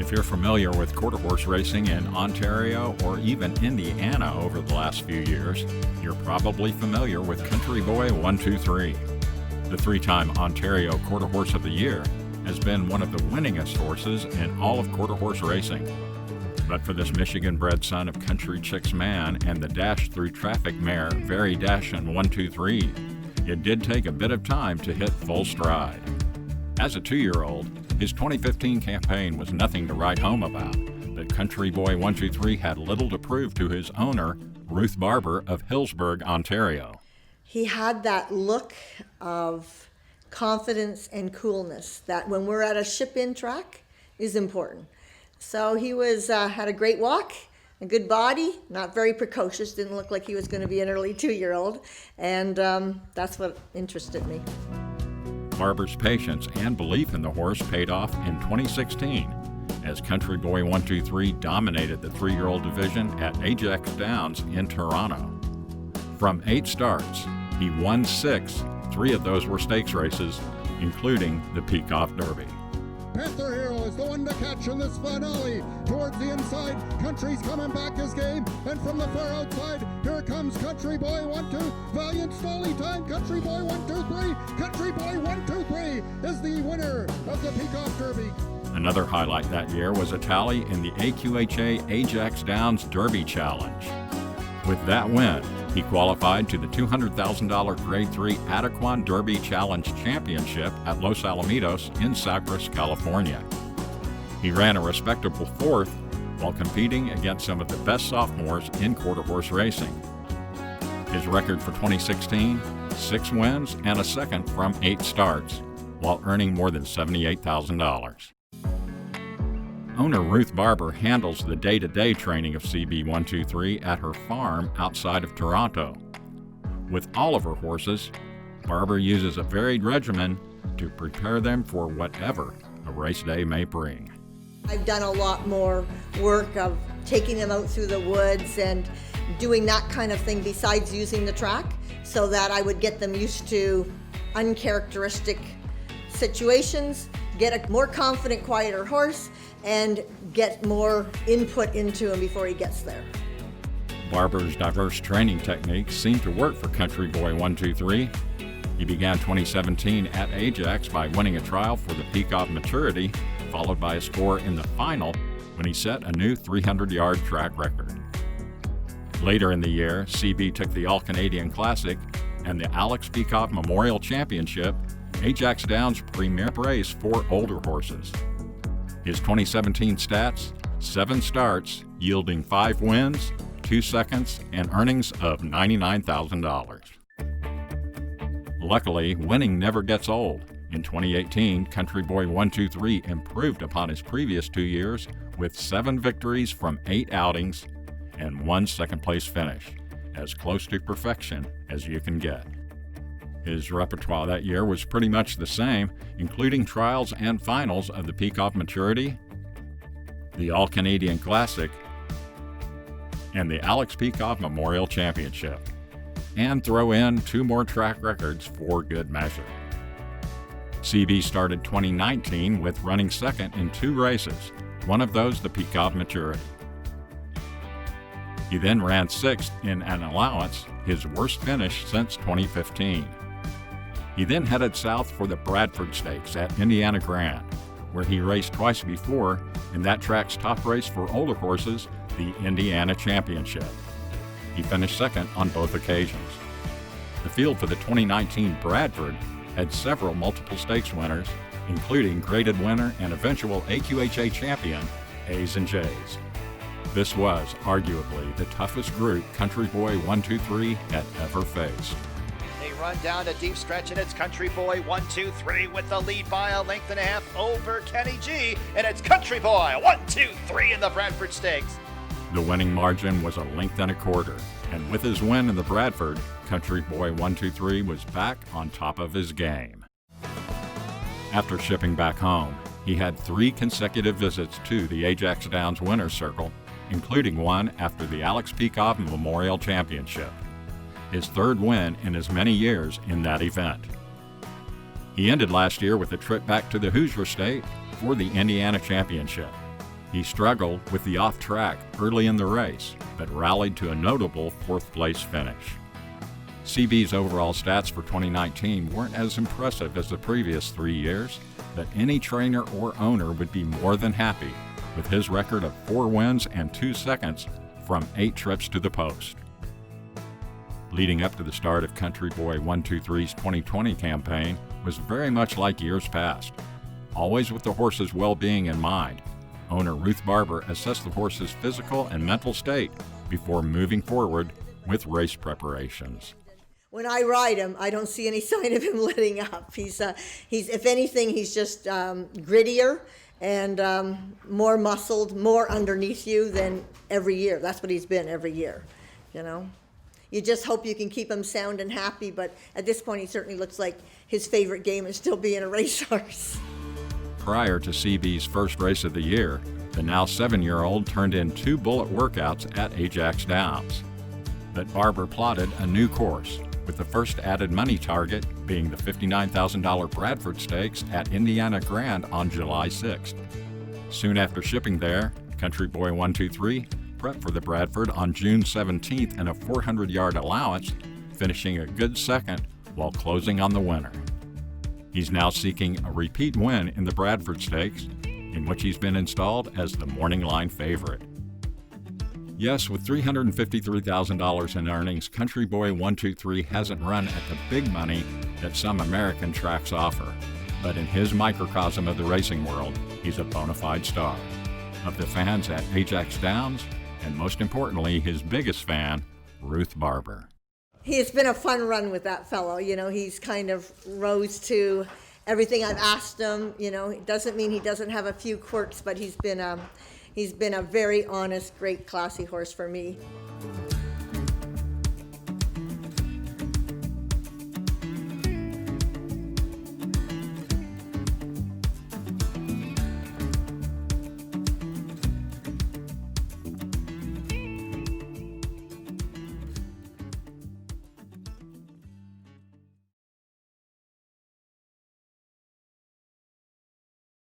If you're familiar with quarter horse racing in Ontario or even Indiana over the last few years, you're probably familiar with Country Boy 123. The three-time Ontario Quarter Horse of the Year has been one of the winningest horses in all of quarter horse racing. But for this Michigan-bred son of Country Chicks Man and the dash-through-traffic mare Very Dashin' 123, it did take a bit of time to hit full stride. As a 2-year-old, his 2015 campaign was nothing to write home about, but Country Boy 123 had little to prove to his owner, Ruth Barber of Hillsburg, Ontario. He had that look of confidence and coolness that when we're at a ship-in track is important. So he had a great walk, a good body, not very precocious, didn't look like he was going to be an early 2-year-old, and that's what interested me. Barber's patience and belief in the horse paid off in 2016 as Country Boy 123 dominated the 3-year-old division at Ajax Downs in Toronto. From 8 starts, he won 6. 3 of those were stakes races, including the Peacock Derby. Panther Hero is the one to catch in this finale. Towards the inside, Country's coming back his game, and from the far outside, here comes Country Boy 1-2. Valiant Stolly time, Country Boy 1-2-3. Country Boy 1-2-3 is the winner of the Peacock Derby. Another highlight that year was a tally in the AQHA Ajax Downs Derby Challenge. With that win, he qualified to the $200,000 Grade 3 Adequan Derby Challenge Championship at Los Alamitos in Cypress, California. He ran a respectable 4th while competing against some of the best sophomores in quarter horse racing. His record for 2016, 6 wins and a 2nd from 8 starts, while earning more than $78,000. Owner Ruth Barber handles the day-to-day training of CB123 at her farm outside of Toronto. With all of her horses, Barber uses a varied regimen to prepare them for whatever a race day may bring. I've done a lot more work of taking them out through the woods and doing that kind of thing besides using the track so that I would get them used to uncharacteristic situations, get a more confident, quieter horse, and get more input into him before he gets there. Barber's diverse training techniques seem to work for Country Boy 123. He began 2017 at Ajax by winning a trial for the Peacock Maturity, followed by a score in the final when he set a new 300-yard track record. Later in the year, CB took the All-Canadian Classic and the Alex Peacock Memorial Championship, Ajax Downs' premier race for older horses. His 2017 stats, 7 starts, yielding 5 wins, 2 seconds, and earnings of $99,000. Luckily, winning never gets old. In 2018, Country Boy 123 improved upon his previous 2 years with 7 victories from 8 outings and 1 second-place finish, as close to perfection as you can get. His repertoire that year was pretty much the same, including trials and finals of the Peacock Maturity, the All-Canadian Classic, and the Alex Peacock Memorial Championship, and throw in 2 more track records for good measure. CB started 2019 with running 2nd in 2 races, one of those the Peacock Maturity. He then ran 6th in an allowance, his worst finish since 2015. He then headed south for the Bradford Stakes at Indiana Grand, where he raced twice before in that track's top race for older horses, the Indiana Championship. He finished 2nd on both occasions. The field for the 2019 Bradford had several multiple stakes winners, including graded winner and eventual AQHA champion, A's and J's. This was arguably the toughest group Country Boy 123 had ever faced. Run down a deep stretch, and it's Country Boy 1-2-3 with the lead by a length and a half over Kenny G, and it's Country Boy 1-2-3 in the Bradford Stakes. The winning margin was a length and a quarter, and with his win in the Bradford, Country Boy 123 was back on top of his game. After shipping back home, he had 3 consecutive visits to the Ajax Downs Winner's Circle, including one after the Alex Peacock Memorial Championship, his 3rd win in as many years in that event. He ended last year with a trip back to the Hoosier State for the Indiana Championship. He struggled with the off-track early in the race, but rallied to a notable fourth-place finish. CB's overall stats for 2019 weren't as impressive as the previous 3 years, but any trainer or owner would be more than happy with his record of 4 wins and 2 seconds from 8 trips to the post. Leading up to the start of Country Boy 123's 2020 campaign was very much like years past, always with the horse's well-being in mind. Owner Ruth Barber assessed the horse's physical and mental state before moving forward with race preparations. When I ride him, I don't see any sign of him letting up. He's if anything, he's just grittier and more muscled, more underneath you than every year. That's what he's been every year, you know. You just hope you can keep him sound and happy, but at this point, he certainly looks like his favorite game is still being a racehorse. Prior to CB's first race of the year, the now 7-year-old turned in 2 bullet workouts at Ajax Downs. But Barber plotted a new course, with the first added money target being the $59,000 Bradford Stakes at Indiana Grand on July 6th. Soon after shipping there, Country Boy 123 prepped for the Bradford on June 17th in a 400-yard allowance, finishing a good second while closing on the winner. He's now seeking a repeat win in the Bradford Stakes, in which he's been installed as the morning line favorite. Yes, with $353,000 in earnings, Country Boy 123 hasn't run at the big money that some American tracks offer. But in his microcosm of the racing world, he's a bona fide star. Of the fans at Ajax Downs, and most importantly, his biggest fan, Ruth Barber. It's been a fun run with that fellow. You know, he's kind of rose to everything I've asked him. You know, it doesn't mean he doesn't have a few quirks, but he's been a very honest, great, classy horse for me.